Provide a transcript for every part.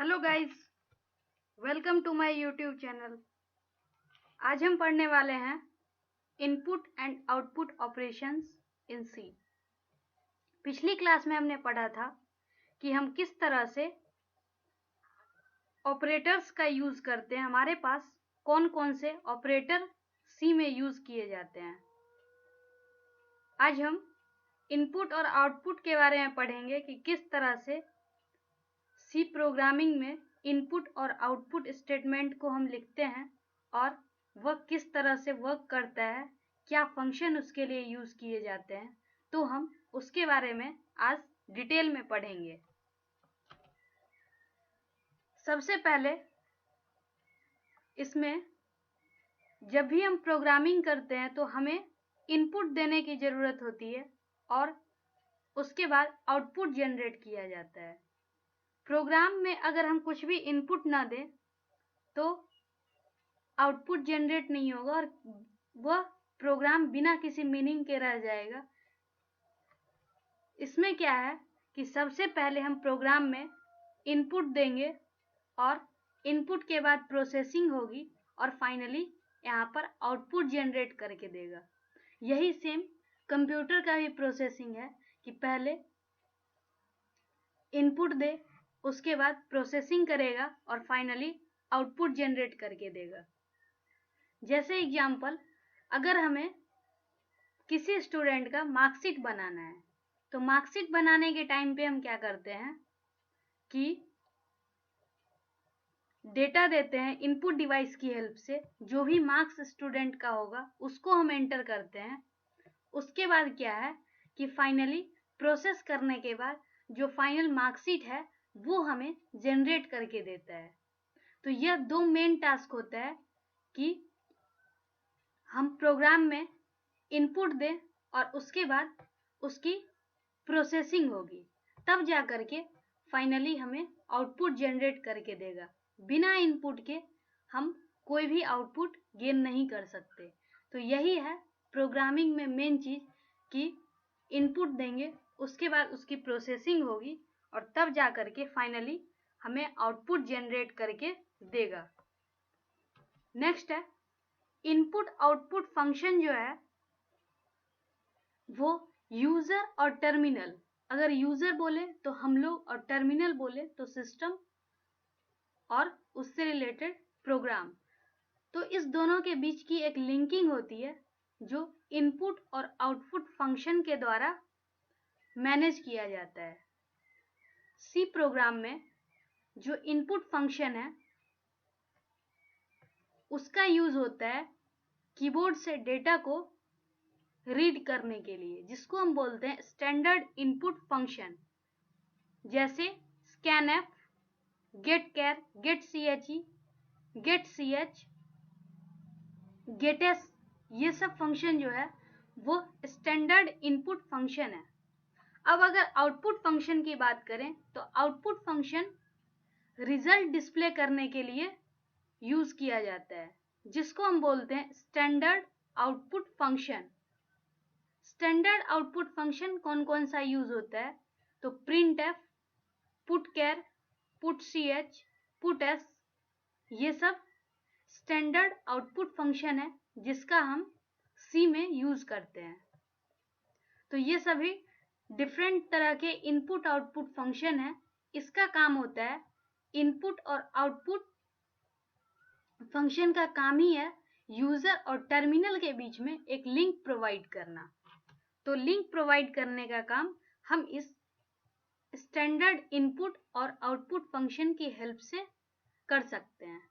Hello guys, welcome to my YouTube channel. आज हम पढ़ने वाले हैं input and output operations in C. पिछली क्लास में हमने पढ़ा था कि हम किस तरह से ऑपरेटर्स का यूज करते हैं। हमारे पास कौन कौन से ऑपरेटर सी में यूज किए जाते हैं। आज हम इनपुट और आउटपुट के बारे में पढ़ेंगे कि किस तरह से सी प्रोग्रामिंग में इनपुट और आउटपुट स्टेटमेंट को हम लिखते हैं और वह किस तरह से वर्क करता है, क्या फंक्शन उसके लिए यूज किए जाते हैं। तो हम उसके बारे में आज डिटेल में पढ़ेंगे। सबसे पहले इसमें जब भी हम प्रोग्रामिंग करते हैं तो हमें इनपुट देने की ज़रूरत होती है और उसके बाद आउटपुट जनरेट किया जाता है। प्रोग्राम में अगर हम कुछ भी इनपुट ना दें तो आउटपुट जनरेट नहीं होगा और वह प्रोग्राम बिना किसी मीनिंग के रह जाएगा। इसमें क्या है कि सबसे पहले हम प्रोग्राम में इनपुट देंगे और इनपुट के बाद प्रोसेसिंग होगी और फाइनली यहाँ पर आउटपुट जनरेट करके देगा। यही सेम कंप्यूटर का भी प्रोसेसिंग है कि पहले इनपुट दे, उसके बाद प्रोसेसिंग करेगा और फाइनली आउटपुट जनरेट करके देगा। जैसे एग्जाम्पल, अगर हमें किसी स्टूडेंट का मार्कशीट बनाना है तो मार्कशीट बनाने के टाइम पे हम क्या करते हैं कि डेटा देते हैं इनपुट डिवाइस की हेल्प से। जो भी मार्क्स स्टूडेंट का होगा उसको हम एंटर करते हैं। उसके बाद क्या है कि फाइनली प्रोसेस करने के बाद जो फाइनल मार्कशीट है वो हमें जनरेट करके देता है। तो यह दो मेन टास्क होता है कि हम प्रोग्राम में इनपुट दें और उसके बाद उसकी प्रोसेसिंग होगी, तब जा करके फाइनली हमें आउटपुट जनरेट करके देगा। बिना इनपुट के हम कोई भी आउटपुट गेन नहीं कर सकते। तो यही है प्रोग्रामिंग में मेन चीज़ कि इनपुट देंगे, उसके बाद उसकी प्रोसेसिंग होगी और तब जा करके फाइनली हमें आउटपुट जनरेट करके देगा। नेक्स्ट है इनपुट आउटपुट फंक्शन जो है वो यूजर और टर्मिनल। अगर यूजर बोले तो हम लोग और टर्मिनल बोले तो सिस्टम और उससे रिलेटेड प्रोग्राम। तो इस दोनों के बीच की एक लिंकिंग होती है जो इनपुट और आउटपुट फंक्शन के द्वारा मैनेज किया जाता है। सी प्रोग्राम में जो इनपुट फंक्शन है उसका यूज होता है कीबोर्ड से डेटा को रीड करने के लिए, जिसको हम बोलते हैं स्टैंडर्ड इनपुट फंक्शन। जैसे स्कैनएफ, गेटचर, गेटची, गेटch, गेटस, ये सब फंक्शन जो है वो स्टैंडर्ड इनपुट फंक्शन है। अब अगर आउटपुट फंक्शन की बात करें तो आउटपुट फंक्शन रिजल्ट डिस्प्ले करने के लिए यूज किया जाता है, जिसको हम बोलते हैं standard output function. Standard output function कौन कौन सा यूज होता है तो प्रिंटएफ, पुटचर, पुटch, पुटस, ये सब स्टैंडर्ड आउटपुट फंक्शन है जिसका हम सी में यूज करते हैं। तो ये सभी डिफरेंट तरह के इनपुट आउटपुट फंक्शन है। इसका काम होता है, इनपुट और आउटपुट फंक्शन का काम ही है यूजर और टर्मिनल के बीच में एक लिंक प्रोवाइड करना। तो लिंक प्रोवाइड करने का काम हम इस स्टैंडर्ड इनपुट और आउटपुट फंक्शन की हेल्प से कर सकते हैं।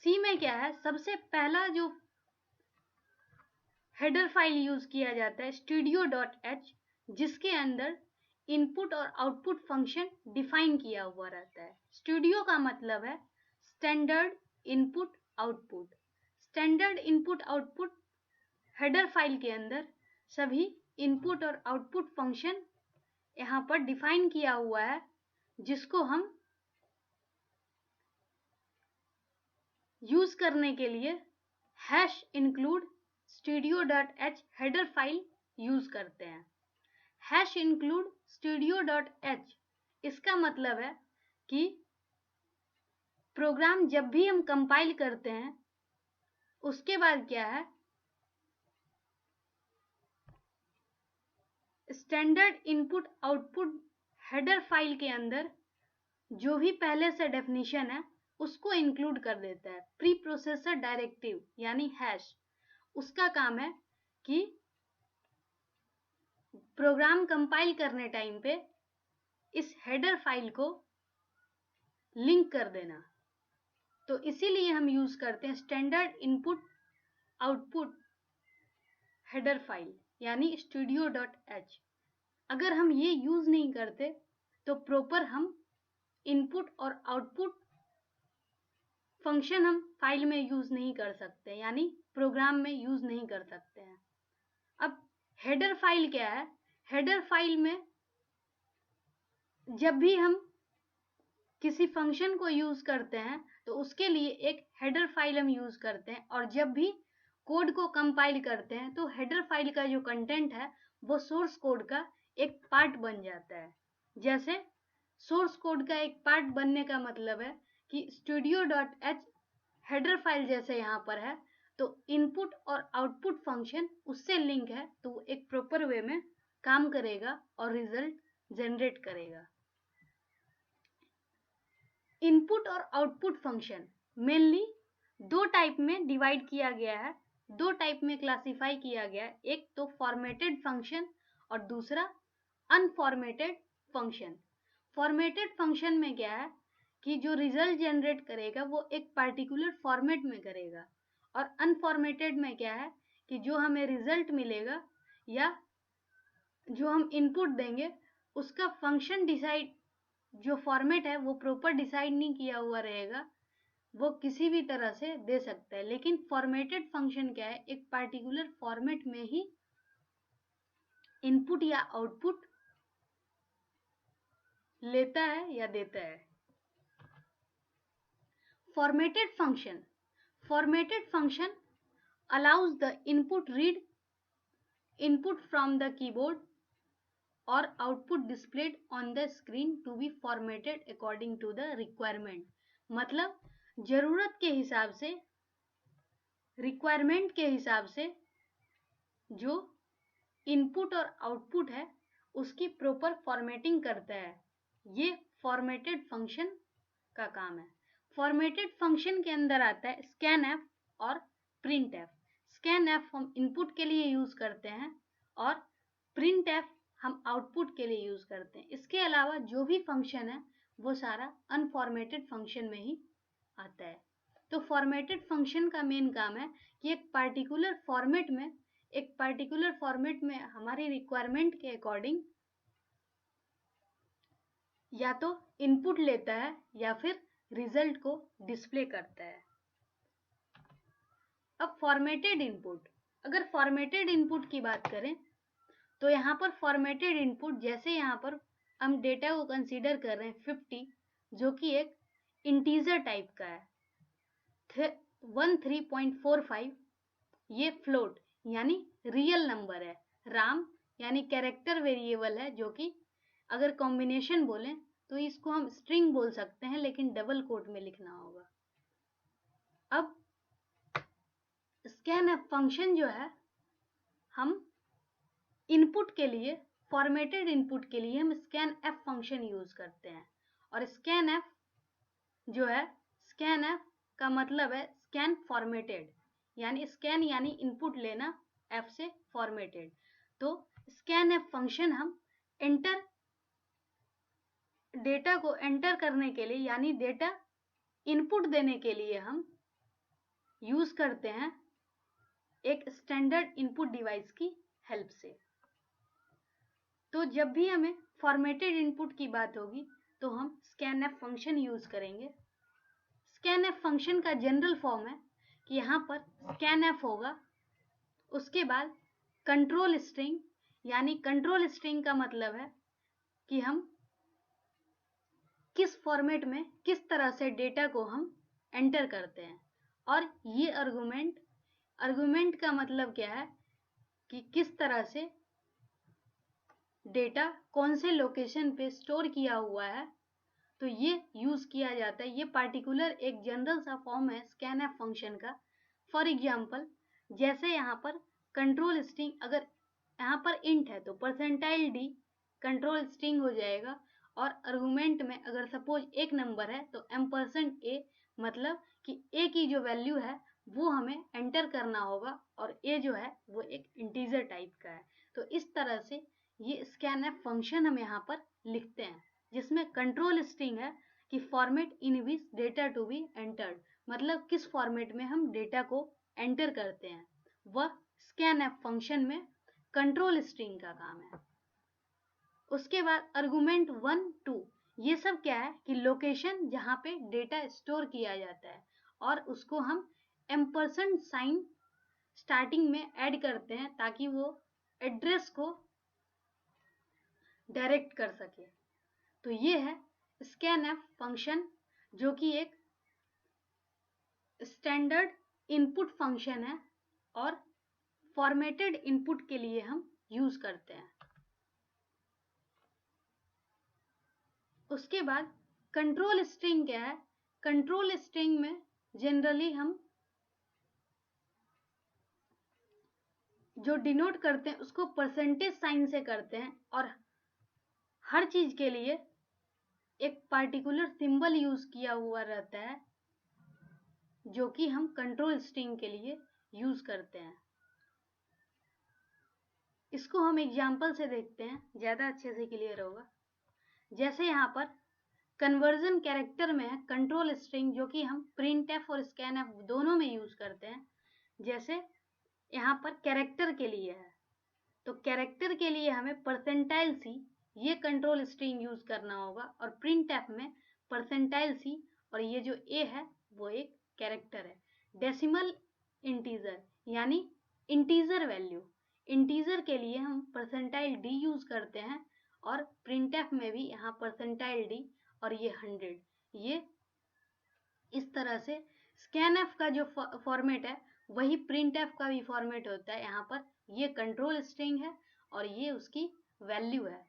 सी में क्या है, सबसे पहला जो हेडर फाइल यूज किया जाता है studio.h, जिसके अंदर इनपुट और आउटपुट फंक्शन डिफाइन किया हुआ रहता है। स्टूडियो का मतलब है standard input output. Standard input output header file के अंदर सभी इनपुट और आउटपुट फंक्शन यहाँ पर डिफाइन किया हुआ है, जिसको हम यूज करने के लिए #include studio.h header file use करते हैं। #include studio.h इसका मतलब है कि प्रोग्राम जब भी हम कंपाइल करते हैं उसके बाद क्या है, standard input output header file के अंदर जो भी पहले से डेफिनेशन है उसको इंक्लूड कर देता है। प्री प्रोसेसर डायरेक्टिव यानी हैश, उसका काम है कि प्रोग्राम कंपाइल करने टाइम पे इस हेडर फाइल को लिंक कर देना। तो इसीलिए हम यूज करते हैं standard input output header file यानी studio.h। अगर हम ये यूज नहीं करते तो प्रॉपर हम इनपुट और आउटपुट फंक्शन हम फाइल में यूज नहीं कर सकते, यानी प्रोग्राम में यूज नहीं कर सकते हैं। अब हेडर फाइल क्या है, हेडर फाइल में जब भी हम किसी फंक्शन को यूज करते हैं तो उसके लिए एक हेडर फाइल हम यूज करते हैं, और जब भी कोड को कंपाइल करते हैं तो हेडर फाइल का जो कंटेंट है वो सोर्स कोड का एक पार्ट बन जाता है। जैसे सोर्स कोड का एक पार्ट बनने का मतलब है कि studio.h हेडर फाइल जैसे यहाँ पर है तो इनपुट और आउटपुट फंक्शन उससे लिंक है, तो वो एक प्रॉपर वे में काम करेगा और रिजल्ट जनरेट करेगा। इनपुट और आउटपुट फंक्शन मेनली दो टाइप में डिवाइड किया गया है, दो टाइप में क्लासिफाई किया गया है। एक तो फॉर्मेटेड फंक्शन और दूसरा अनफॉर्मेटेड फंक्शन। फॉर्मेटेड फंक्शन में क्या है कि जो रिजल्ट जनरेट करेगा वो एक पर्टिकुलर फॉर्मेट में करेगा, और अनफॉर्मेटेड में क्या है कि जो हमें रिजल्ट मिलेगा या जो हम इनपुट देंगे उसका फंक्शन डिसाइड, जो फॉर्मेट है वो प्रॉपर डिसाइड नहीं किया हुआ रहेगा, वो किसी भी तरह से दे सकता है। लेकिन फॉर्मेटेड फंक्शन क्या है, एक पर्टिकुलर फॉर्मेट में ही इनपुट या आउटपुट लेता है या देता है। Formatted function. Formatted function allows the input read input from the keyboard or output displayed on the screen to be formatted according to the requirement। मतलब जरूरत के हिसाब से, रिक्वायरमेंट के हिसाब से जो इनपुट और आउटपुट है उसकी प्रॉपर फॉर्मेटिंग करता है। ये फॉर्मेटेड फंक्शन का काम है। फॉर्मेटेड फंक्शन के अंदर आता है scanf और printf। scanf हम इनपुट के लिए यूज करते हैं और printf हम आउटपुट के लिए यूज करते हैं। इसके अलावा जो भी फंक्शन है वो सारा अनफॉर्मेटेड फंक्शन में ही आता है। तो फॉर्मेटेड फंक्शन का मेन काम है कि एक पर्टिकुलर फॉर्मेट में हमारी रिक्वायरमेंट के अकॉर्डिंग या तो इनपुट लेता है या फिर रिजल्ट को डिस्प्ले करता है। अब फॉर्मेटेड इनपुट, अगर फॉर्मेटेड इनपुट की बात करें तो यहाँ पर फॉर्मेटेड इनपुट, जैसे यहाँ पर हम डेटा को कंसीडर कर रहे हैं 50, जो कि एक इंटीजर टाइप का है, 13.45 ये फ्लोट यानी रियल नंबर है, राम यानी कैरेक्टर वेरिएबल है, जो कि अगर कॉम्बिनेशन बोलें तो इसको हम स्ट्रिंग बोल सकते हैं, लेकिन डबल कोट में लिखना होगा। अब scanf फंक्शन जो है, हम इनपुट के लिए, फॉर्मेटेड इनपुट के लिए हम scanf फंक्शन यूज करते हैं। और scanf जो है, scanf का मतलब है स्कैन फॉर्मेटेड, यानी स्कैन यानी इनपुट लेना, f से फॉर्मेटेड। तो scanf फंक्शन हम डेटा को एंटर करने के लिए, यानी डेटा इनपुट देने के लिए हम यूज करते हैं एक स्टैंडर्ड इनपुट डिवाइस की हेल्प से। तो जब भी हमें फॉर्मेटेड इनपुट की बात होगी तो हम scanf फंक्शन यूज करेंगे। scanf फंक्शन का जनरल फॉर्म है कि यहाँ पर scanf होगा, उसके बाद कंट्रोल स्ट्रिंग, यानी कंट्रोल स्ट्रिंग का मतलब है कि हम किस फॉर्मेट में किस तरह से डेटा को हम एंटर करते हैं। और ये आर्गुमेंट का मतलब क्या है कि किस तरह से डेटा कौन से लोकेशन पे स्टोर किया हुआ है, तो ये यूज किया जाता है। ये पार्टिकुलर एक जनरल सा फॉर्म है स्कैनएफ फंक्शन का। फॉर एग्जांपल जैसे यहाँ पर कंट्रोल स्ट्रिंग, अगर यहाँ पर इंट है तो %d कंट्रोल स्ट्रिंग हो जाएगा, और आर्गुमेंट में अगर सपोज एक नंबर है तो %a, मतलब कि a की जो वैल्यू है वो हमें एंटर करना होगा, और a जो है वो एक इंटीजर टाइप का है। तो इस तरह से ये स्कैनएफ फंक्शन हम यहाँ पर लिखते हैं, जिसमें कंट्रोल स्ट्रिंग है कि format in which data to be entered, मतलब किस फॉर्मेट में हम डेटा को एंटर करते हैं, वह स्कैनएफ फंक्शन में कंट्रोल स्ट्रिंग का काम है। उसके बाद आर्गुमेंट 1, 2, ये सब क्या है कि लोकेशन जहाँ पे डेटा स्टोर किया जाता है, और उसको हम एम्परसेंड साइन स्टार्टिंग में ऐड करते हैं ताकि वो एड्रेस को डायरेक्ट कर सके। तो ये है स्कैनएफ फंक्शन, जो कि एक स्टैंडर्ड इनपुट फंक्शन है और फॉर्मेटेड इनपुट के लिए हम यूज करते हैं। उसके बाद कंट्रोल स्ट्रिंग क्या है? कंट्रोल स्ट्रिंग में जनरली हम जो डिनोट करते हैं उसको परसेंटेज साइन से करते हैं, और हर चीज के लिए एक पार्टिकुलर सिंबल यूज किया हुआ रहता है जो कि हम कंट्रोल स्ट्रिंग के लिए यूज करते हैं। इसको हम एग्जाम्पल से देखते हैं, ज्यादा अच्छे से क्लियर होगा। जैसे यहाँ पर कन्वर्जन कैरेक्टर में है कंट्रोल स्ट्रिंग, जो कि हम प्रिंटएफ और स्कैनएफ दोनों में यूज करते हैं। जैसे यहाँ पर कैरेक्टर के लिए है, तो कैरेक्टर के लिए हमें %c ये कंट्रोल स्ट्रिंग यूज करना होगा, और प्रिंटएफ में %c, और ये जो a है वो एक कैरेक्टर है। डेसिमल इंटीजर यानी इंटीजर वैल्यू, इंटीजर के लिए हम %d यूज करते हैं, और प्रिंटएफ में भी यहाँ %d और ये 100। ये इस तरह से स्कैनएफ का जो फॉर्मेट है वही प्रिंटएफ का भी फॉर्मेट होता है। यहाँ पर ये कंट्रोल स्ट्रिंग है और ये उसकी वैल्यू है।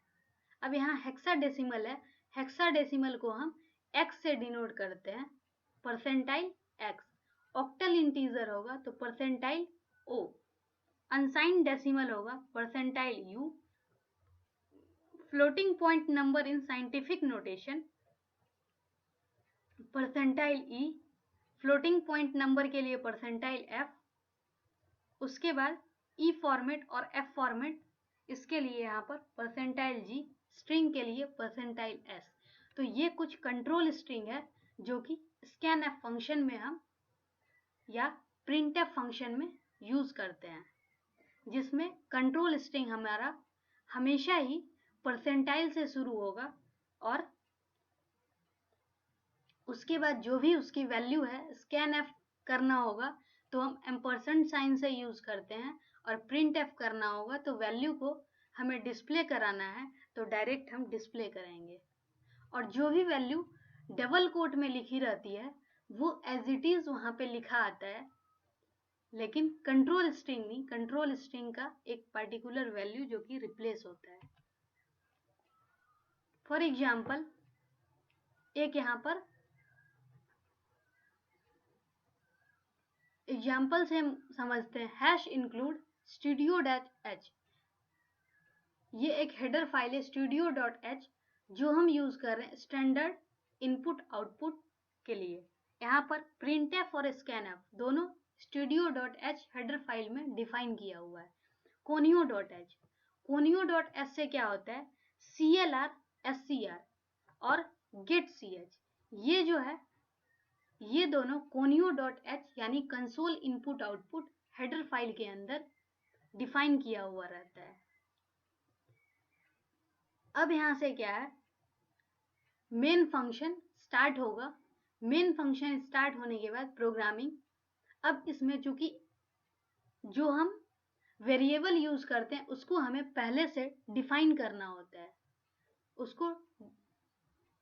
अब यहाँ हेक्साडेसिमल है, हेक्साडेसिमल को हम x से डिनोट करते हैं, %x। ऑक्टल इंटीजर होगा तो %o। अनसाइंड डेसिमल होगा %u। Floating point number in scientific notation %e। Floating point number के लिए %f। उसके बाद ई फॉर्मेट और एफ फॉर्मेट, इसके लिए यहाँ पर %g। स्ट्रिंग के लिए %s। तो ये कुछ कंट्रोल स्ट्रिंग है जो कि स्कैनएफ फंक्शन में हम या प्रिंटएफ फंक्शन में यूज करते हैं, जिसमें कंट्रोल स्ट्रिंग हमारा हमेशा ही % से शुरू होगा, और उसके बाद जो भी उसकी वैल्यू है स्कैनएफ करना होगा तो हम एम्परसेंड साइन से यूज करते हैं, और प्रिंटएफ करना होगा तो वैल्यू को हमें डिस्प्ले कराना है तो डायरेक्ट हम डिस्प्ले करेंगे। और जो भी वैल्यू डबल कोट में लिखी रहती है वो एज इट इज वहां पे लिखा आता है, लेकिन कंट्रोल स्ट्रिंग नहीं, कंट्रोल स्ट्रिंग का एक पर्टिकुलर वैल्यू जो कि रिप्लेस होता है। फॉर एग्जाम्पल एक यहाँ पर एग्जाम्पल से हम समझते हैं, हैश इंक्लूड studio.h। ये एक हेडर फाइल है studio.h जो हम यूज कर रहे हैं स्टैंडर्ड इनपुट आउटपुट के लिए। यहाँ पर प्रिंटएफ और स्कैनएफ दोनों studio.h हेडर फाइल में डिफाइन किया हुआ है। conio.h, conio.h से क्या होता है, clr, scr और getch, ये जो है ये दोनों conio.h यानी console input output header file के अंदर डिफाइन किया हुआ रहता है। अब यहां से क्या है, मेन फंक्शन स्टार्ट होगा। मेन फंक्शन स्टार्ट होने के बाद प्रोग्रामिंग। अब इसमें चूंकि जो हम वेरिएबल यूज करते हैं उसको हमें पहले से डिफाइन करना होता है उसको,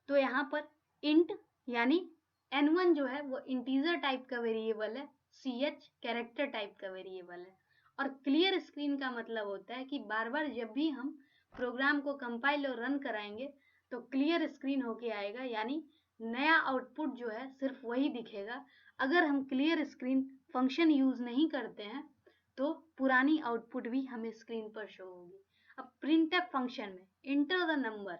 तो यहाँ पर इंट यानी n1 जो है वो इंटीजर टाइप का वेरिएबल है, ch कैरेक्टर टाइप का वेरिएबल है, और क्लियर स्क्रीन का मतलब होता है कि बार बार जब भी हम प्रोग्राम को कंपाइल और रन कराएंगे तो क्लियर स्क्रीन होके आएगा, यानी नया आउटपुट जो है सिर्फ वही दिखेगा। अगर हम क्लियर स्क्रीन फंक्शन यूज नहीं करते हैं तो पुरानी आउटपुट भी हमें स्क्रीन पर शो होगी। अब प्रिंटफ फंक्शन में इंटर द नंबर,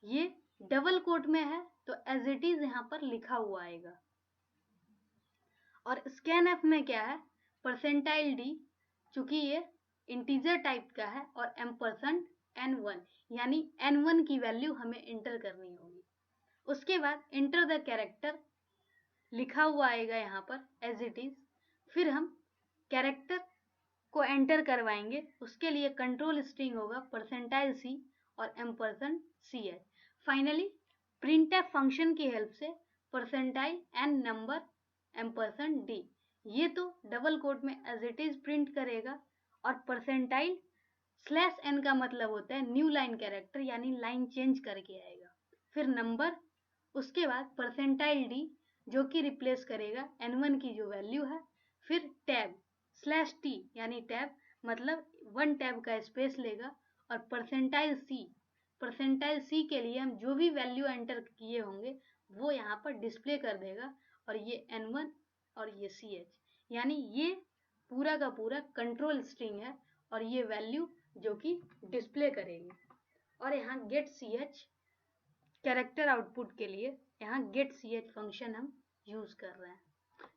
ये डबल कोट में है तो एज इट इज यहाँ पर लिखा हुआ आएगा। और स्कैनएफ में क्या है, परसेंटाइल डी, चूंकि ये इंटीजर टाइप का है, और एम्परसेंड n1, यानी n1 की वैल्यू हमें इंटर करनी होगी। उसके बाद इंटर द कैरेक्टर लिखा हुआ आएगा यहाँ पर एज इट इज। फिर हम कैरेक्टर को एंटर करवाएंगे, उसके लिए कंट्रोल स्ट्रिंग होगा परसेंटाइल सी और ampersand c h. Finally printf function की हेल्प से percentile n number ampersand d, ये तो डबल कोट में एज इट इज प्रिंट करेगा। और परसेंटाइल स्लैश एन का मतलब होता है न्यू लाइन कैरेक्टर, यानी लाइन चेंज करके आएगा। फिर नंबर, उसके बाद परसेंटाइल डी जो कि रिप्लेस करेगा n1 की जो वैल्यू है। फिर टैब स्लैश टी, यानी टैब मतलब 1 टैब का स्पेस लेगा। और परसेंटाइल सी के लिए हम जो भी वैल्यू एंटर किए होंगे वो यहाँ पर डिस्प्ले कर देगा। और ये n1 और ये ch, यानी ये पूरा का पूरा कंट्रोल स्ट्रिंग है और ये वैल्यू जो कि डिस्प्ले करेगी। और यहाँ गेट ch कैरेक्टर आउटपुट के लिए यहाँ गेट ch फंक्शन हम यूज कर रहे हैं।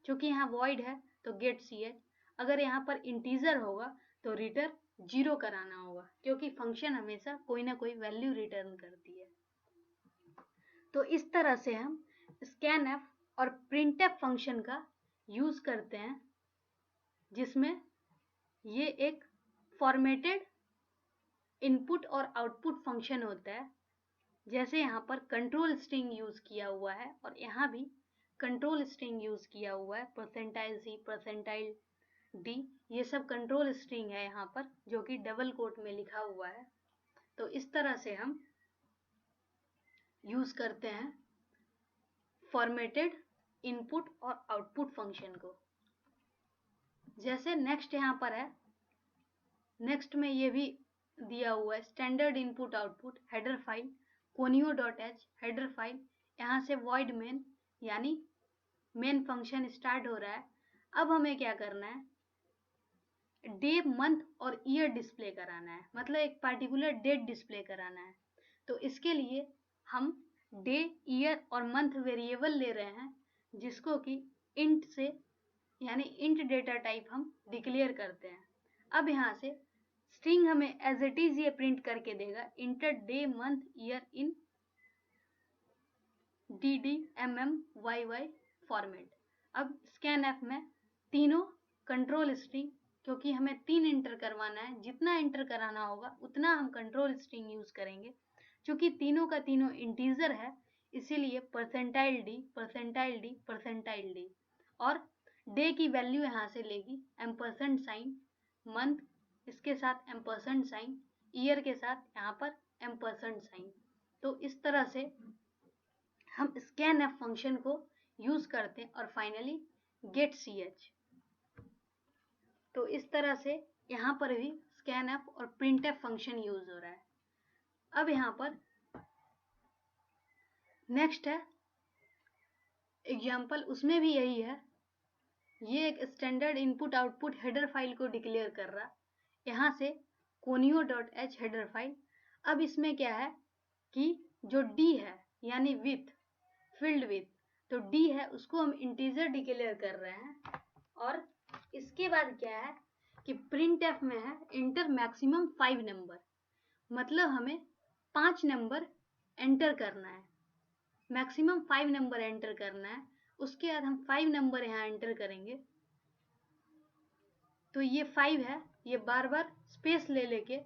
क्योंकि यहाँ वॉइड है तो गेट ch, अगर यहाँ पर इंटीजर होगा तो रिटर्न 0 कराना होगा, क्योंकि फंक्शन हमेशा कोई ना कोई वैल्यू रिटर्न करती है। तो इस तरह से हम स्कैनएफ और प्रिंटएफ फंक्शन का यूज करते हैं, जिसमें ये एक फॉर्मेटेड इनपुट और आउटपुट फंक्शन होता है। जैसे यहाँ पर कंट्रोल स्ट्रिंग यूज किया हुआ है और यहाँ भी कंट्रोल स्ट्रिंग यूज किया हुआ है, परसेंटाइल सी, परसेंटाइल डी, ये सब कंट्रोल स्ट्रिंग है यहाँ पर जो कि डबल कोट में लिखा हुआ है। तो इस तरह से हम यूज करते हैं फॉर्मेटेड इनपुट और आउटपुट फंक्शन को। जैसे नेक्स्ट यहाँ पर है, नेक्स्ट में ये भी दिया हुआ है standard input output header file conio.h header file. यहाँ से void main, यानी मेन फंक्शन स्टार्ट हो रहा है। अब हमें क्या करना है, डे, मंथ और ईयर डिस्प्ले कराना है, मतलब एक पार्टिकुलर डेट डिस्प्ले कराना है। तो इसके लिए हम डे, ईयर और मंथ वेरिएबल ले रहे हैं, जिसको कि इंट से, यानी इंट डेटा टाइप हम डिक्लेयर करते हैं। अब यहाँ से स्ट्रिंग हमें एज इट इज ये प्रिंट करके देगा, inter day, month, year in DDMMYY format. अब स्कैनएफ में तीनों कंट्रोल स्ट्रिंग, क्योंकि हमें 3 इंटर करवाना है, जितना इंटर कराना होगा उतना हम कंट्रोल स्ट्रिंग यूज करेंगे। क्योंकि तीनों का तीनों इंटीजर है, इसीलिए percentile D, percentile D, percentile D. और डे की वैल्यू यहाँ से लेगी एम्परसेंड साइन, मंथ इसके साथ एम्परसेंड साइन, ईयर के साथ यहाँ पर एम्परसेंड साइन। तो इस तरह से हम स्कैनएफ फंक्शन को यूज करते हैं। और फाइनली गेट ch। तो इस तरह से यहाँ पर भी स्कैनएफ और प्रिंटएफ फंक्शन यूज हो रहा है। अब यहाँ पर नेक्स्ट है एग्जाम्पल, उसमें भी यही है। ये एक standard input output header file को डिक्लेयर कर रहा, यहाँ से conio.h हेडर फाइल। अब इसमें क्या है कि जो d है, यानी विथ, फील्ड विथ, तो d है उसको हम इंटीजर डिक्लेयर कर रहे हैं। और इसके बाद क्या है कि प्रिंटएफ में है इंटर मैक्सिमम 5 नंबर, मतलब हमें 5 नंबर एंटर करना है, मैक्सिमम 5 नंबर एंटर करना है। उसके बाद हम 5 नंबर यहाँ एंटर करेंगे, तो ये 5 है, ये बार बार स्पेस ले लेके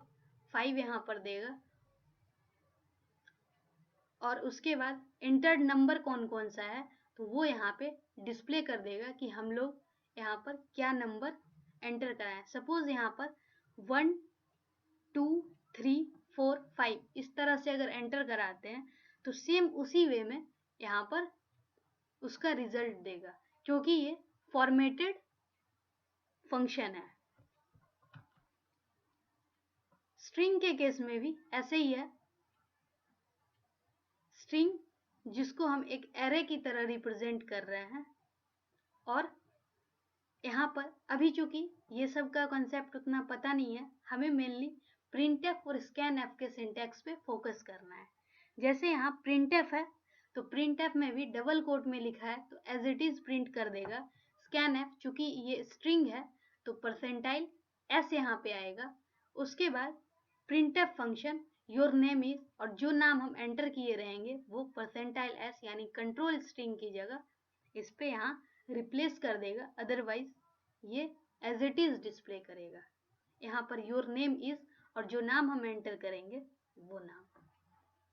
5 यहाँ पर देगा। और उसके बाद एंटर्ड नंबर कौन कौन सा है तो वो यहाँ पे डिस्प्ले कर देगा कि हम लोग यहाँ पर क्या नंबर एंटर कराएं। सपोज यहाँ पर 1 2 3 4 5 इस तरह से अगर एंटर कराते हैं तो सेम उसी वे में यहाँ पर उसका रिजल्ट देगा, क्योंकि ये फॉर्मेटेड फंक्शन है। स्ट्रिंग के केस में भी ऐसे ही है, स्ट्रिंग जिसको हम एक एरे की तरह रिप्रेजेंट कर रहे हैं। और यहाँ पर अभी चूंकि ये सब का कॉन्सेप्ट उतना पता नहीं है, हमें मेनली प्रिंटफ और स्कैनफ के सिंटैक्स पे फोकस करना है। जैसे यहाँ प्रिंटफ है तो प्रिंटफ में भी डबल कोट में लिखा है तो एज इट इज प्रिंट कर देगा। स्कैनफ चूंकि ये स्ट्रिंग है तो परसेंटाइल एस यहाँ पे आएगा। उसके बाद printf function your name is, और जो नाम हम एंटर किए रहेंगे वो परसेंटाइल एस यानी कंट्रोल स्ट्रिंग की जगह इस पे यहाँ रिप्लेस कर देगा, अदरवाइज ये एज इट इज डिस्प्ले करेगा। यहाँ पर योर नेम इज और जो नाम हम एंटर करेंगे वो नाम।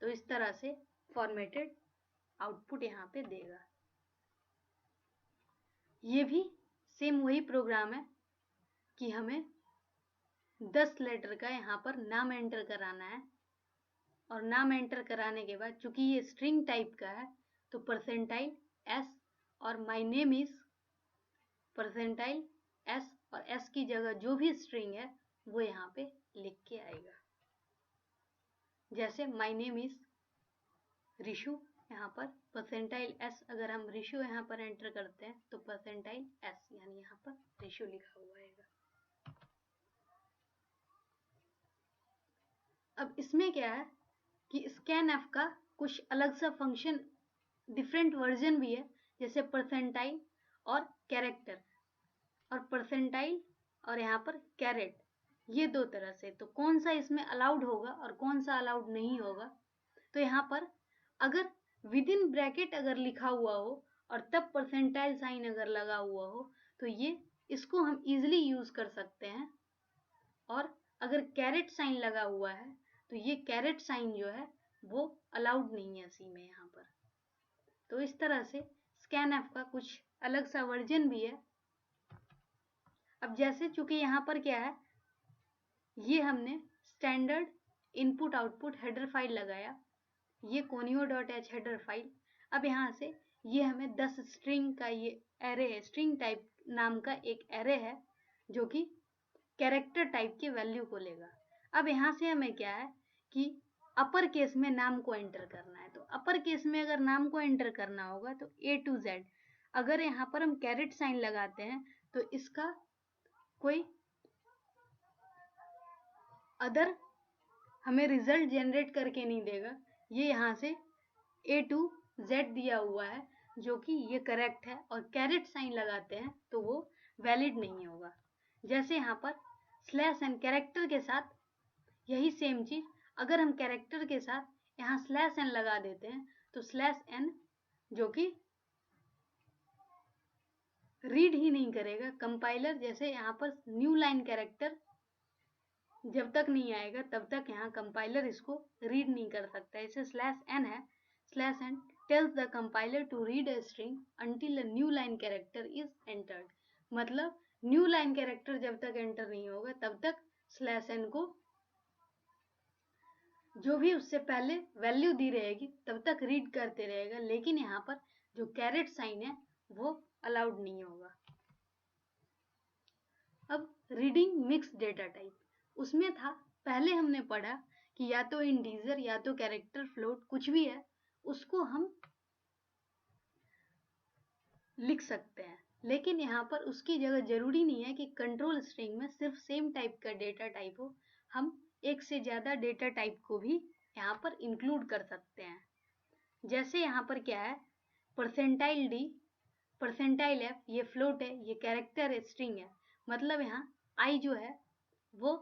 तो इस तरह से फॉर्मेटेड आउटपुट यहाँ पे देगा। ये भी सेम वही प्रोग्राम है कि हमें 10 लेटर का यहाँ पर नाम एंटर कराना है, और नाम एंटर कराने के बाद चूंकि ये स्ट्रिंग टाइप का है तो परसेंटाइल एस और my name is percentile S, और एस की जगह जो भी स्ट्रिंग है वो यहाँ पे लिख के आएगा। जैसे माय नेम इज रिशु, यहाँ पर परसेंटाइल एस अगर हम रिशु यहाँ पर एंटर करते हैं तो परसेंटाइल एस यानी यहाँ पर रिशु लिखा हुआ आएगा। अब इसमें क्या है कि स्कैनफ का कुछ अलग सा फंक्शन डिफरेंट वर्जन भी है, जैसे परसेंटाइल और कैरेक्टर, और परसेंटाइल और यहाँ पर कैरेट, ये दो तरह से। तो कौन सा इसमें अलाउड होगा और कौन सा अलाउड नहीं होगा, तो यहाँ पर अगर विद इन ब्रैकेट अगर लिखा हुआ हो और तब परसेंटाइल साइन अगर लगा हुआ हो तो ये इसको हम इजिली यूज कर सकते हैं। और अगर कैरेट साइन लगा हुआ है तो ये कैरेट साइन जो है वो अलाउड नहीं है सी में यहाँ पर। तो इस तरह से स्कैनफ का कुछ अलग सा वर्जन भी है। अब जैसे चूंकि यहाँ पर क्या है, ये हमने standard input output header file लगाया, ये conio.h हेडर फाइल। अब यहाँ से ये हमें 10 स्ट्रिंग का ये एरे है, स्ट्रिंग टाइप नाम का एक एरे है जो कि कैरेक्टर टाइप के वैल्यू को लेगा। अब यहाँ से हमें क्या है कि अपर केस में नाम को एंटर करना है। तो अपर केस में अगर नाम को एंटर करना होगा तो A to Z, अगर यहाँ पर हम कैरेट साइन लगाते हैं तो इसका कोई अदर हमें रिजल्ट जनरेट करके नहीं देगा। ये यहाँ से A to Z दिया हुआ है जो कि ये करेक्ट है, और कैरेट साइन लगाते हैं तो वो वैलिड नहीं होगा। जैसे यहाँ पर स्लैश एन कैरेक्टर के साथ यही सेम चीज, अगर हम कैरेक्टर के साथ यहाँ स्लैश एन लगा देते हैं तो स्लैश एन जो कि रीड ही नहीं करेगा कंपाइलर। जैसे यहाँ पर न्यू लाइन कैरेक्टर जब तक नहीं आएगा तब तक यहाँ कंपाइलर इसको रीड नहीं कर सकता। इसे स्लैश एन है, slash n tells the compiler to read a string until a new line character is entered। मतलब न्यू लाइन कैरेक्टर जब तक एंटर नहीं होगा तब तक स्लैश एन को जो भी उससे पहले वैल्यू दी रहेगी तब तक रीड करते रहेगा, लेकिन यहाँ पर जो कैरेट साइन है वो अलाउड नहीं होगा। अब रीडिंग मिक्स डेटा टाइप, उसमें था पहले हमने पढ़ा कि या तो इंटीजर या तो कैरेक्टर फ्लोट कुछ भी है उसको हम लिख सकते हैं, लेकिन यहाँ पर उसकी जगह जरूरी नहीं है कि कंट्रोल स्ट्रिंग में सिर्फ सेम टाइप का डेटा टाइप हो, हम एक से ज्यादा डेटा टाइप को भी यहाँ पर इंक्लूड कर सकते हैं। जैसे यहाँ पर क्या है, परसेंटाइल डी, परसेंटाइल एफ, ये फ्लोट है, ये कैरेक्टर है, स्ट्रिंग है। मतलब यहाँ आई जो है वो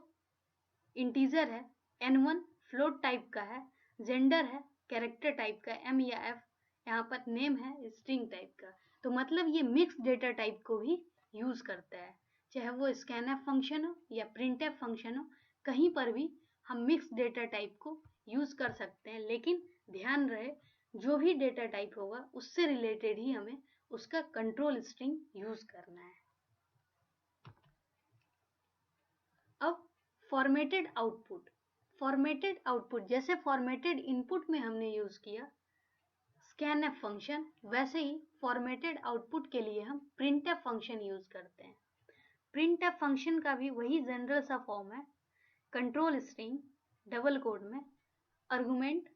इंटीजर है, n1 फ्लोट टाइप का है, जेंडर है कैरेक्टर टाइप का, m या f यहाँ पर नेम है स्ट्रिंग टाइप का। तो मतलब ये मिक्स डेटा टाइप को भी यूज करता है, चाहे वो स्कैनफ फंक्शन हो या प्रिंटफ फंक्शन हो, कहीं पर भी हम मिक्स डेटा टाइप को यूज कर सकते हैं। लेकिन ध्यान रहे जो भी डेटा टाइप होगा उससे रिलेटेड ही हमें उसका कंट्रोल स्ट्रिंग यूज करना है। अब फॉर्मेटेड आउटपुट, फॉर्मेटेड आउटपुट जैसे फॉर्मेटेड इनपुट में हमने यूज किया स्कैनफ फंक्शन, वैसे ही फॉर्मेटेड आउटपुट के लिए हम प्रिंटफ फंक्शन यूज करते हैं। प्रिंटफ फंक्शन का भी वही जनरल सा फॉर्म है, कंट्रोल स्ट्रिंग डबल कोड में argument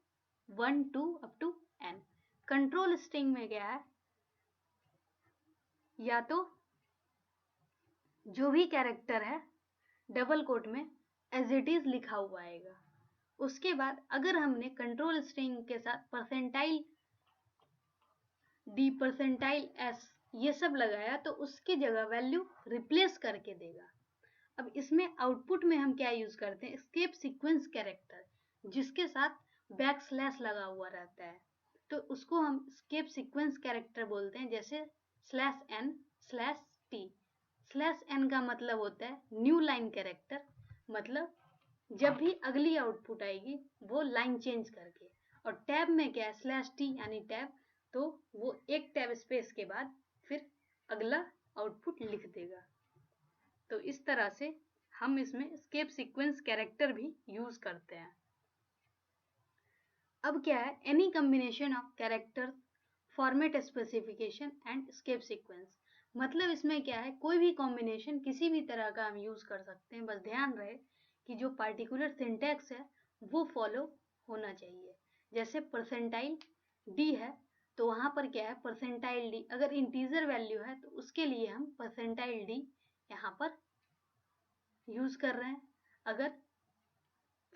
1 2 up to n। Control string में क्या है, या तो जो भी कैरेक्टर है डबल कोट में एज इट इज लिखा हुआ आएगा। उसके बाद अगर हमने कंट्रोल स्ट्रिंग के साथ परसेंटाइल डी, परसेंटाइल एस ये सब लगाया तो उसकी जगह वैल्यू रिप्लेस करके देगा। अब इसमें आउटपुट में हम क्या यूज करते हैं, एस्केप सीक्वेंस कैरेक्टर, जिसके साथ बैक स्लैश लगा हुआ रहता है, तो उसको हम एस्केप सीक्वेंस कैरेक्टर बोलते हैं। जैसे /n/t, /n का मतलब होता है न्यू लाइन कैरेक्टर, मतलब जब भी अगली आउटपुट आएगी वो लाइन चेंज करके। और टैब में क्या है, /t यानी टैब, तो वो एक टैब स्पेस के बाद फिर अगला आउटपुट लिख देगा। तो इस तरह से हम इसमें एस्केप सीक्वेंस कैरेक्टर भी यूज करते हैं। अब क्या है, any combination of character format specification and escape sequence, मतलब इसमें क्या है, कोई भी कॉम्बिनेशन किसी भी तरह का हम यूज कर सकते हैं, बस ध्यान रहे कि जो पार्टिकुलर सिंटैक्स है वो फॉलो होना चाहिए। जैसे परसेंटाइल डी है तो वहां पर क्या है, परसेंटाइल डी अगर इंटीजर वैल्यू है तो उसके लिए हम परसेंटाइल डी यहाँ पर यूज कर रहे हैं। अगर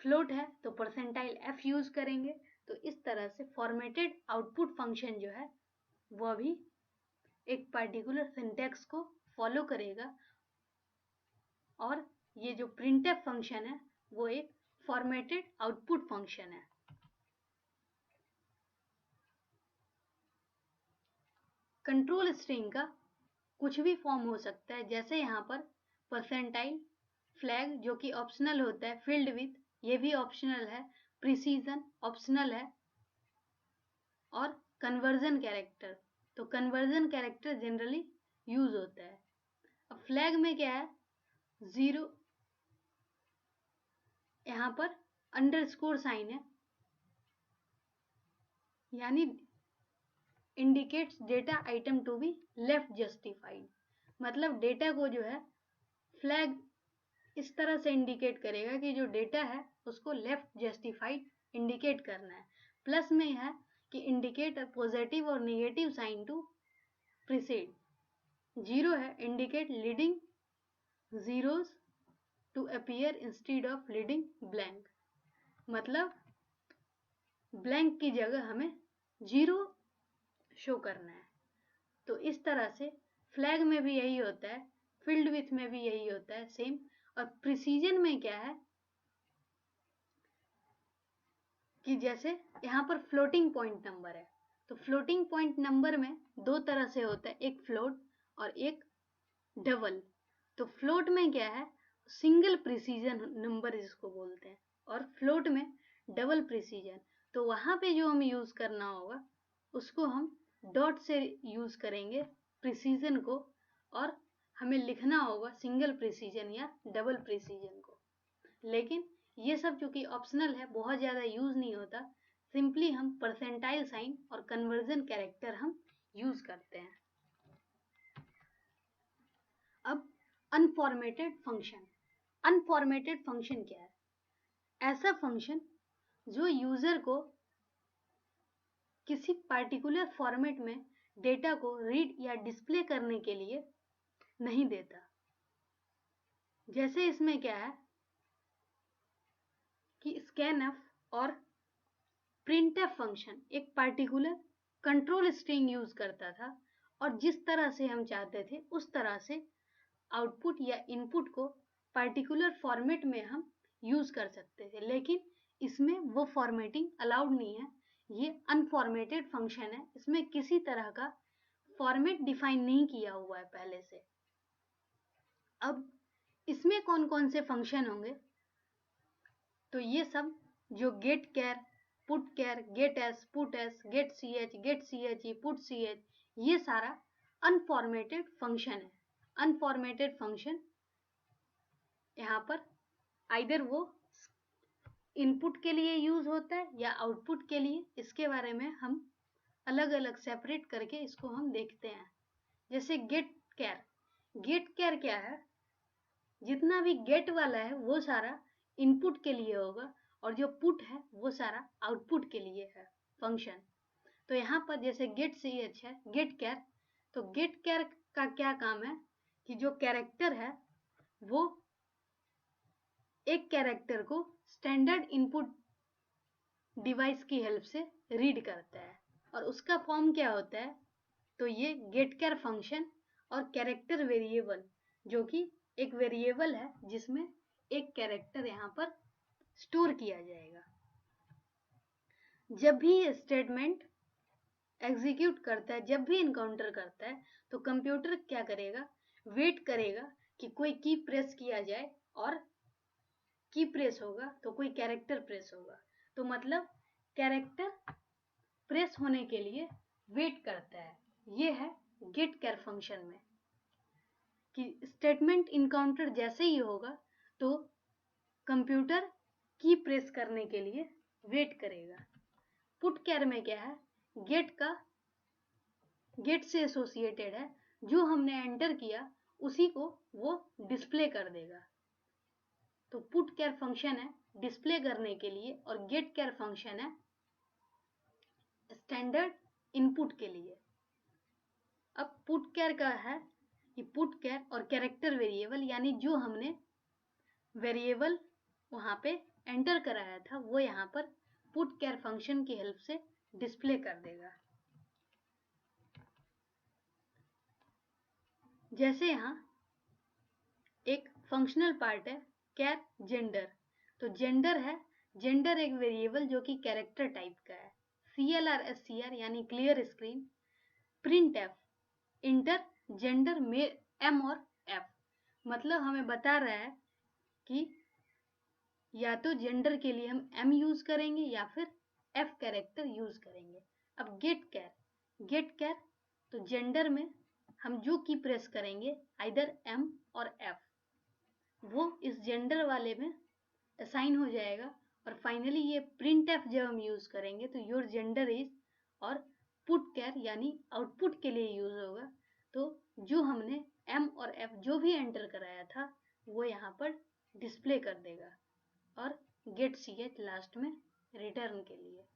फ्लोट है तो परसेंटाइल एफ यूज करेंगे। तो इस तरह से फॉर्मेटेड आउटपुट फंक्शन जो है वह भी एक पार्टिकुलर सिंटैक्स को फॉलो करेगा, और ये जो प्रिंटफ फंक्शन है वो एक फॉर्मेटेड आउटपुट फंक्शन है। कंट्रोल स्ट्रिंग का कुछ भी फॉर्म हो सकता है, जैसे यहाँ पर परसेंटाइल फ्लैग जो कि ऑप्शनल होता है, फिल्ड विथ ये भी ऑप्शनल है, प्रिसीजन ऑप्शनल है, और कन्वर्जन कैरेक्टर, तो कन्वर्जन कैरेक्टर जनरली यूज होता है। अब फ्लैग में क्या है, 0 यहाँ पर अंडरस्कोर साइन है, यानी indicates data item to be left justified, मतलब डेटा को जो है फ्लैग इस तरह से इंडिकेट करेगा कि जो डेटा है उसको लेफ्ट जस्टिफाइड इंडिकेट करना है। प्लस में है कि इंडिकेट अ पॉजिटिव और नेगेटिव साइन टू प्रीसीड। 0 है indicate leading zeros to appear instead of leading blank, मतलब ब्लैंक की जगह हमें 0 शो करना है। तो इस तरह से फ्लैग में भी यही होता है, फील्ड विथ में भी यही होता है सेम। और प्रिसीजन में क्या है कि जैसे यहाँ पर फ्लोटिंग पॉइंट नंबर है, तो फ्लोटिंग पॉइंट नंबर में दो तरह से होता है, एक फ्लोट और एक डबल। तो फ्लोट में क्या है, सिंगल प्रिसीजन नंबर जिसको बोलते हैं, और फ्लोट में डबल प्रिसीजन। तो वहां पे जो हमें यूज करना होगा उसको हम डॉट से यूज करेंगे प्रिसीजन को, और हमें लिखना होगा सिंगल प्रिसीजन या डबल प्रिसीजन को। लेकिन ये सब चूंकि ऑप्शनल है, बहुत ज़्यादा यूज नहीं होता, सिंपली हम परसेंटाइल साइन और कन्वर्जन कैरेक्टर हम यूज करते हैं। अब अनफॉर्मेटेड फंक्शन, अनफॉर्मेटेड फंक्शन क्या है, ऐसा फंक्शन जो यूजर को किसी पार्टिकुलर फॉर्मेट में डेटा को रीड या डिस्प्ले करने के लिए नहीं देता। जैसे इसमें क्या है कि स्कैनफ और प्रिंटफ फंक्शन एक पार्टिकुलर कंट्रोल स्ट्रिंग यूज करता था, और जिस तरह से हम चाहते थे उस तरह से आउटपुट या इनपुट को पार्टिकुलर फॉर्मेट में हम यूज कर सकते थे। लेकिन इसमें वो फॉर्मेटिंग अलाउड नहीं है, ये अनफॉर्मेटेड फंक्शन है, इसमें किसी तरह का फॉर्मेट डिफाइन नहीं किया हुआ है पहले से। अब इसमें कौन कौन से फंक्शन होंगे, तो ये सब जो get char, put char, get S, put S, get C H, get C H E, put C H, ये सारा अनफॉर्मेटेड फंक्शन है। अनफॉर्मेटेड फंक्शन यहाँ पर आइदर वो इनपुट के लिए यूज होता है या आउटपुट के लिए, इसके बारे में हम अलग अलग सेपरेट करके इसको हम देखते हैं। जैसे गेट कैर, गेट कैर क्या है, जितना भी गेट वाला है वो सारा इनपुट के लिए होगा, और जो पुट है वो सारा आउटपुट के लिए है फंक्शन। तो यहाँ पर जैसे गेट ch है, गेट कैर, तो गेट कैर का क्या काम है कि जो कैरेक्टर है वो एक कैरेक्टर को स्टैंडर्ड इनपुट डिवाइस की हेल्प से रीड करता है और उसका फॉर्म क्या होता है, तो ये गेट कैर फंक्शन और कैरेक्टर वेरिएबल, जो कि एक वेरिएबल है जिसमें एक कैरेक्टर यहाँ पर स्टोर किया जाएगा। जब भी ये स्टेटमेंट एग्जीक्यूट करता है, जब भी इनकाउंटर करता है, तो कंप्यूटर क्या करेगा, वेट करेगा कि कोई की प्रेस किया जाए और की प्रेस होगा तो कोई कैरेक्टर प्रेस होगा, तो मतलब कैरेक्टर प्रेस होने के लिए वेट करता है। ये है गेट कैर फंक्शन में कि स्टेटमेंट इनकाउंटर जैसे ही होगा तो कंप्यूटर की प्रेस करने के लिए वेट करेगा। पुट कैर में क्या है, गेट से एसोसिएटेड है, जो हमने एंटर किया उसी को वो डिस्प्ले कर देगा। तो पुट कैर फंक्शन है डिस्प्ले करने के लिए और गेट कैर फंक्शन है स्टैंडर्ड इनपुट के लिए। अब पुट कैर का है कि पुट कैर और कैरेक्टर वेरिएबल, यानी जो हमने वेरिएबल वहां पे एंटर कराया था वो यहाँ पर पुट कैर फंक्शन की हेल्प से डिस्प्ले कर देगा। जैसे यहाँ एक फंक्शनल पार्ट है कैर जेंडर, तो जेंडर है, जेंडर एक वेरिएबल जो कि कैरेक्टर टाइप का है। CLR यानी clear screen, print F, inter gender में M और F, मतलब हमें बता रहा है कि या तो जेंडर के लिए हम M यूज करेंगे या फिर F कैरेक्टर यूज करेंगे। अब गेट कैर तो जेंडर में हम जो की प्रेस करेंगे आइदर M और F, वो इस जेंडर वाले में असाइन हो जाएगा और फाइनली ये प्रिंट एफ जब हम यूज करेंगे तो योर जेंडर इज, और पुट कैर यानी आउटपुट के लिए यूज होगा, तो जो हमने M और F जो भी एंटर कराया था वो यहाँ पर डिस्प्ले कर देगा और गेट ch लास्ट में रिटर्न के लिए।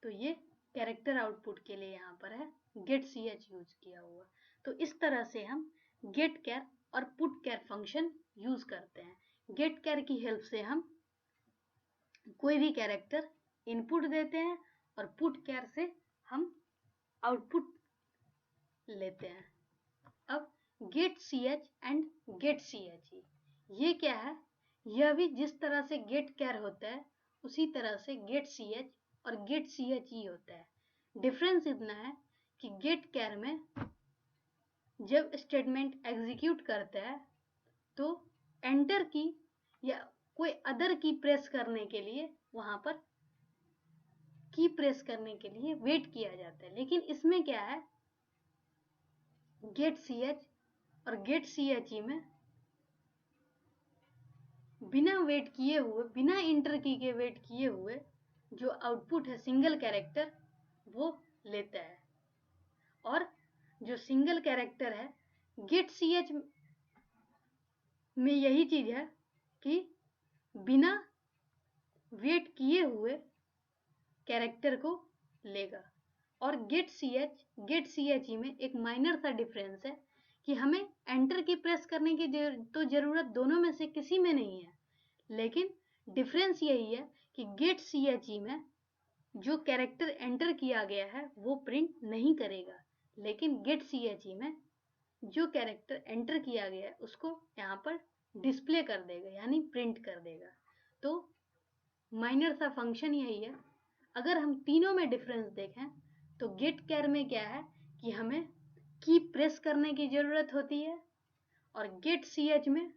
तो ये कैरेक्टर आउटपुट के लिए यहाँ पर है गेट ch यूज किया हुआ। तो इस तरह से हम गेट कैर और पुट कैर फंक्शन यूज करते हैं। गेट कैर की हेल्प से हम कोई भी कैरेक्टर इनपुट देते हैं और पुट कैर से हम आउटपुट लेते हैं। अब get ch and get ch ये क्या है, यह भी जिस तरह से गेट कैर होता है उसी तरह से गेट ch और गेट ch होता है। डिफरेंस इतना है कि गेट कैर में जब स्टेटमेंट एग्जीक्यूट करता है तो एंटर की या कोई अदर की प्रेस करने के लिए वहां पर की प्रेस करने के लिए वेट किया जाता है, लेकिन इसमें क्या है, गेट ch और गेट ch में बिना वेट किए हुए, बिना इंटर की के वेट किए हुए जो आउटपुट है सिंगल कैरेक्टर वो लेता है। और जो सिंगल कैरेक्टर है गेट ch में यही चीज है कि बिना वेट किए हुए कैरेक्टर को लेगा। और गेट ch में एक माइनर सा डिफरेंस है कि हमें एंटर की प्रेस करने की तो जरूरत दोनों में से किसी में नहीं है, लेकिन डिफरेंस यही है कि गेट ch में जो कैरेक्टर एंटर किया गया है वो प्रिंट नहीं करेगा, लेकिन गेट ch में जो कैरेक्टर एंटर किया गया है उसको यहाँ पर डिस्प्ले कर देगा यानी प्रिंट कर देगा। तो माइनर सा फंक्शन यही है। अगर हम तीनों में डिफरेंस देखें तो गेट कैर में क्या है कि हमें की प्रेस करने की जरूरत होती है और गेट ch में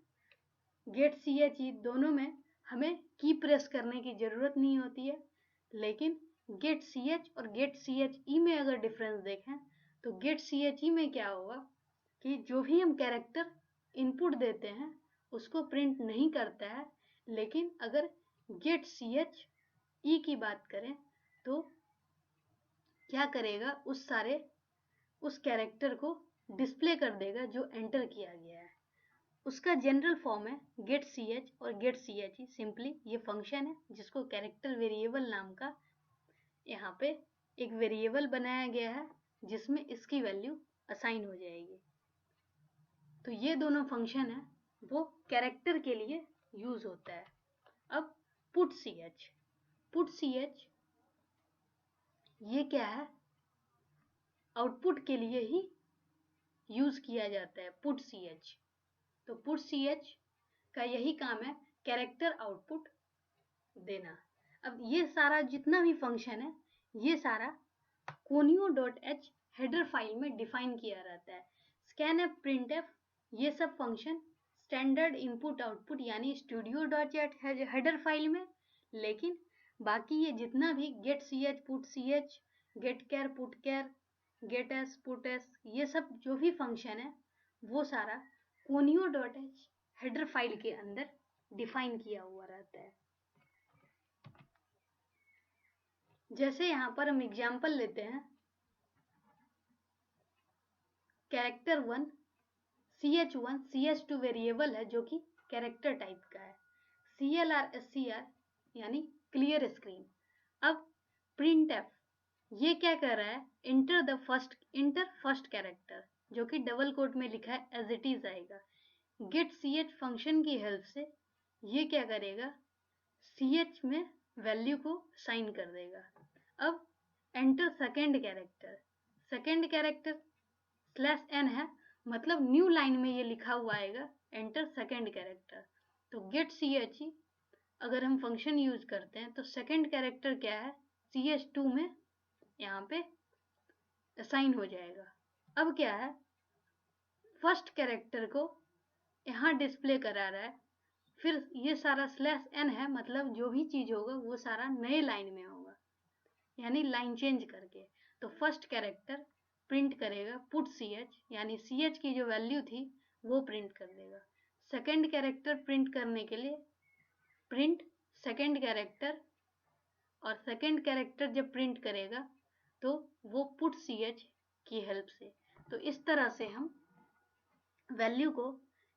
दोनों में हमें की प्रेस करने की जरूरत नहीं होती है। लेकिन गेट ch और गेट ch में अगर डिफरेंस देखें तो गेट ch में क्या होगा कि जो भी हम कैरेक्टर इनपुट देते हैं उसको प्रिंट नहीं करता है, लेकिन अगर गेट ch की बात करें तो क्या करेगा, उस कैरेक्टर को डिस्प्ले कर देगा जो एंटर किया गया है। उसका जनरल फॉर्म है गेट ch और गेट ch। सिंपली ये फंक्शन है जिसको कैरेक्टर वेरिएबल नाम का यहाँ पे एक वेरिएबल बनाया गया है जिसमें इसकी वैल्यू असाइन हो जाएगी। तो ये दोनों फंक्शन है वो कैरेक्टर के लिए यूज होता है। अब पुट ch ये क्या है, आउटपुट के लिए ही यूज किया जाता है पुट ch। तो पुट ch का यही काम है, कैरेक्टर आउटपुट देना। अब ये सारा जितना भी फंक्शन है ये सारा conio.h हेडर फाइल में डिफाइन किया रहता है। scanf, printf ये सब फंक्शन स्टैंडर्ड इनपुट आउटपुट यानी studio.h हेडर फाइल में, लेकिन बाकी ये जितना भी get ch, put ch, get char, put char, get s, put s ये सब जो भी फंक्शन है वो सारा conio.h हेडर फाइल के अंदर डिफाइन किया हुआ रहता है। जैसे यहाँ पर हम एग्जाम्पल लेते हैं, कैरेक्टर 1 ch1 ch2 वेरिएबल है जो कि कैरेक्टर टाइप का है, clr scr यानी क्लियर स्क्रीन। अब printf ये क्या कर रहा है, इंटर फर्स्ट कैरेक्टर जो कि डबल कोट में लिखा है एज इट इज आएगा। गेट ch फंक्शन की हेल्प से ये क्या करेगा, ch में वैल्यू को साइन कर देगा। अब एंटर सेकेंड कैरेक्टर /n है, मतलब न्यू लाइन में ये लिखा हुआ आएगा एंटर सेकेंड कैरेक्टर। तो गेट ch अगर हम फंक्शन यूज करते हैं तो सेकेंड कैरेक्टर क्या है, ch2 में यहाँ पे असाइन हो जाएगा। अब क्या है, फर्स्ट कैरेक्टर को यहाँ डिस्प्ले करा रहा है, फिर ये सारा /n है, मतलब जो भी चीज होगा वो सारा नए लाइन में होगा, यानी लाइन चेंज करके। तो फर्स्ट कैरेक्टर प्रिंट करेगा पुट ch यानी ch की जो वैल्यू थी वो प्रिंट कर देगा। सेकेंड कैरेक्टर प्रिंट करने के लिए प्रिंट सेकेंड कैरेक्टर, और सेकेंड कैरेक्टर जब प्रिंट करेगा तो वो पुट ch की हेल्प से। तो इस तरह से हम वैल्यू को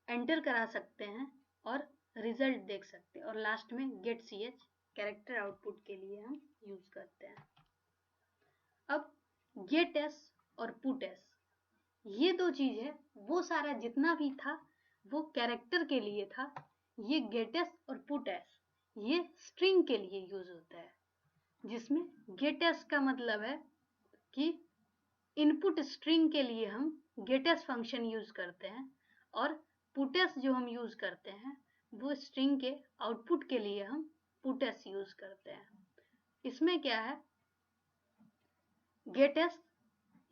एंटर करा सकते हैं और रिजल्ट देख सकते हैं, और लास्ट में गेट ch कैरेक्टर आउटपुट के लिए हम यूज करते हैं। अब गेट s और पुट s ये दो चीज है, वो सारा जितना भी था वो कैरेक्टर के लिए था। ये गेट s और पुट s ये स्ट्रिंग के लिए यूज होता है, जिसमें गेट s का मतलब है कि इनपुट स्ट्रिंग के लिए हम गेट s फंक्शन यूज करते हैं, और पुट s जो हम यूज करते हैं वो स्ट्रिंग के आउटपुट के लिए हम पुट s यूज करते हैं। इसमें क्या है, gate s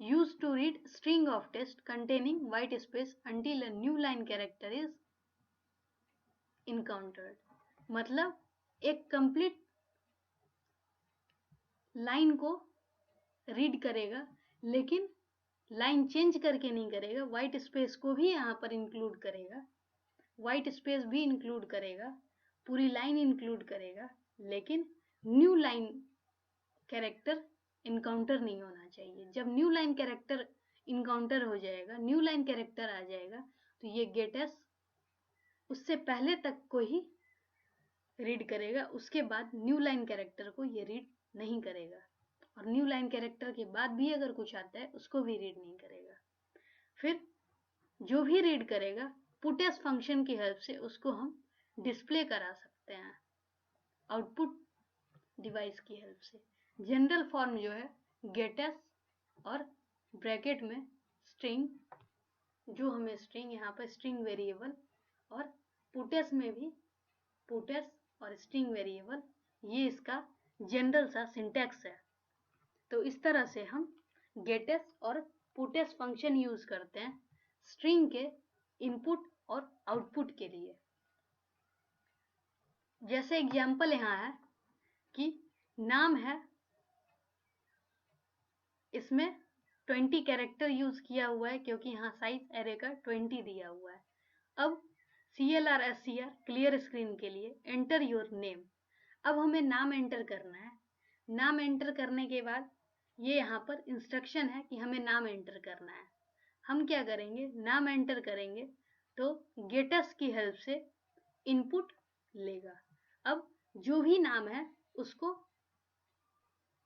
used to read string of text containing white space until a new line character is encountered। मतलब एक कंप्लीट लाइन को रीड करेगा, लेकिन लाइन चेंज करके नहीं करेगा, व्हाइट स्पेस को भी यहाँ पर इंक्लूड करेगा, व्हाइट स्पेस भी इंक्लूड करेगा, पूरी लाइन इंक्लूड करेगा, लेकिन न्यू लाइन कैरेक्टर इनकाउंटर नहीं होना चाहिए। जब न्यू लाइन कैरेक्टर इनकाउंटर हो जाएगा, न्यू लाइन कैरेक्टर आ जाएगा, तो ये गेट s उससे पहले तक को ही रीड करेगा, उसके बाद न्यू लाइन कैरेक्टर को ये रीड नहीं करेगा, और न्यू लाइन कैरेक्टर के बाद भी अगर कुछ आता है उसको भी रीड नहीं करेगा। फिर जो भी रीड करेगा पुट s फंक्शन की हेल्प से उसको हम डिस्प्ले करा सकते हैं आउटपुट डिवाइस की हेल्प से। जनरल फॉर्म जो है गेट s और ब्रैकेट में स्ट्रिंग, जो हमें स्ट्रिंग यहाँ पर स्ट्रिंग वेरिएबल, और पुट s में भी पुट s और स्ट्रिंग वेरिएबल, ये इसका जनरल सा सिंटैक्स है। तो इस तरह से हम गेट s और पुट s फंक्शन यूज करते हैं स्ट्रिंग के इनपुट और आउटपुट के लिए। जैसे एग्जाम्पल यहाँ है कि नाम है, इसमें 20 कैरेक्टर यूज किया हुआ है क्योंकि यहाँ साइज एरे का 20 दिया हुआ है। अब clr scr क्लियर स्क्रीन के लिए एंटर योर नेम। अब हमें नाम एंटर करना है। नाम एंटर करने के बाद ये यहाँ पर इंस्ट्रक्शन है कि हमें नाम एंटर करना है। हम क्या करेंगे, नाम एंटर करेंगे तो गेट s की हेल्प से इनपुट लेगा। अब जो भी नाम है उसको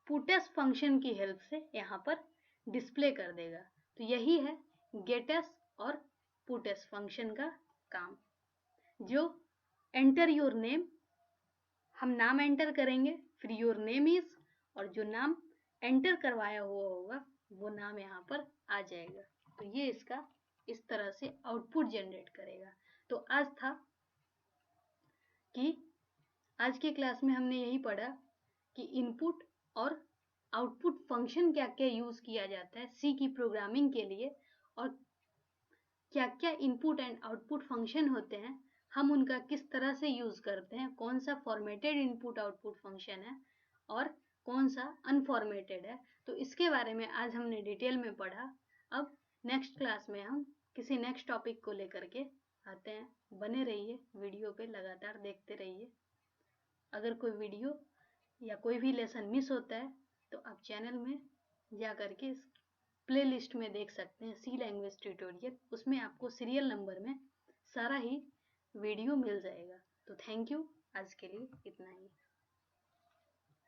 पुटस फंक्शन की हेल्प से यहाँ पर डिस्प्ले कर देगा। तो यही है गेटस और पुटस फंक्शन का काम। जो एंटर योर नेम, हम नाम एंटर करेंगे, फिर योर नेम इज, और जो नाम एंटर करवाया हुआ होगा वो नाम यहाँ पर आ जाएगा। तो ये इसका इस तरह से आउटपुट जनरेट करेगा। तो आज था कि आज के क्लास में हमने यही पढ़ा कि इनपुट और आउटपुट फंक्शन क्या क्या यूज किया जाता है सी की प्रोग्रामिंग के लिए, और क्या क्या इनपुट एंड आउटपुट फंक्शन होते हैं, हम उनका किस तरह से यूज करते हैं, कौन सा फॉर्मेटेड इनपुट आउटपुट फंक्शन है और कौन सा अनफॉर्मेटेड है। तो इसके बारे में आज हमने डिटेल में पढ़ा। अब नेक्स्ट क्लास में हम किसी नेक्स्ट टॉपिक को लेकर के आते हैं। बने रहिए वीडियो पे, लगातार देखते रहिए। अगर कोई वीडियो या कोई भी लेसन मिस होता है तो आप चैनल में जा करके प्ले लिस्ट में देख सकते हैं सी लैंग्वेज ट्यूटोरियल, उसमें आपको सीरियल नंबर में सारा ही वीडियो मिल जाएगा। तो थैंक यू, आज के लिए इतना ही।